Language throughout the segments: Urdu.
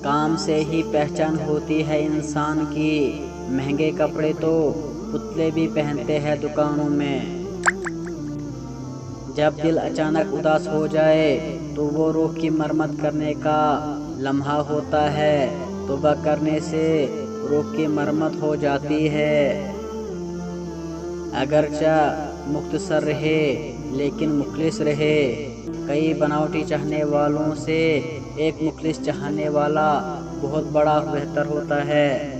کام سے ہی پہچان ہوتی ہے انسان کی، مہنگے کپڑے تو پتلے بھی پہنتے ہیں دکانوں میں۔ جب دل اچانک اداس ہو جائے تو وہ روح کی مرمت کرنے کا لمحہ ہوتا ہے۔ توبہ کرنے سے روح کی مرمت ہو جاتی ہے۔ اگرچہ مختصر رہے لیکن مخلص رہے۔ کئی بناوٹی چاہنے والوں سے ایک مخلص چاہنے والا بہت بڑا بہتر ہوتا ہے۔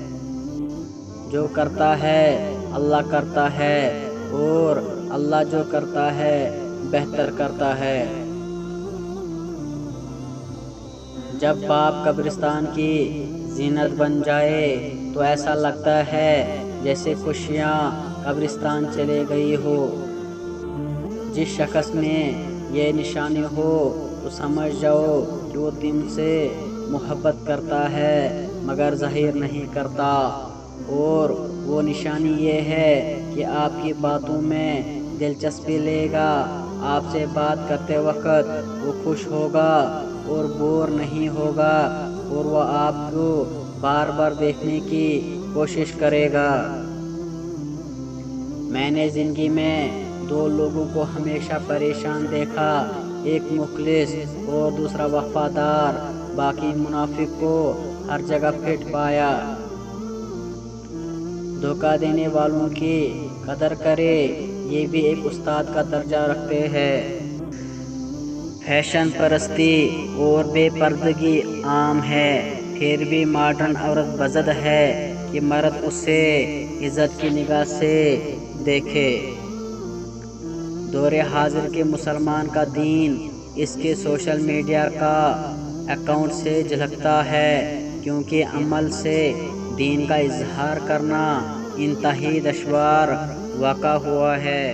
جو کرتا ہے اللہ کرتا ہے، اور اللہ جو کرتا ہے بہتر کرتا ہے۔ جب باپ قبرستان کی زینت بن جائے تو ایسا لگتا ہے جیسے خوشیاں قبرستان چلے گئی ہو۔ جس شخص میں یہ نشانی ہو تو سمجھ جاؤ کہ وہ تم سے محبت کرتا ہے مگر ظاہر نہیں کرتا، اور وہ نشانی یہ ہے کہ آپ کی باتوں میں دلچسپی لے گا، آپ سے بات کرتے وقت وہ خوش ہوگا اور بور نہیں ہوگا، اور وہ آپ کو بار بار دیکھنے کی کوشش کرے گا۔ میں نے زندگی میں دو لوگوں کو ہمیشہ پریشان دیکھا، ایک مخلص اور دوسرا وفادار۔ باقی منافق کو ہر جگہ پھٹ پایا۔ دھوکہ دینے والوں کی قدر کرے، یہ بھی ایک استاد کا درجہ رکھتے ہیں۔ فیشن پرستی اور بے پردگی عام ہے، پھر بھی ماڈرن عورت بضد ہے کہ مرد اسے عزت کی نگاہ سے دیکھے۔ دور حاضر کے مسلمان کا دین اس کے سوشل میڈیا کا اکاؤنٹ سے جھلکتا ہے، کیونکہ عمل سے دین کا اظہار کرنا انتہائی دشوار واقع ہوا ہے۔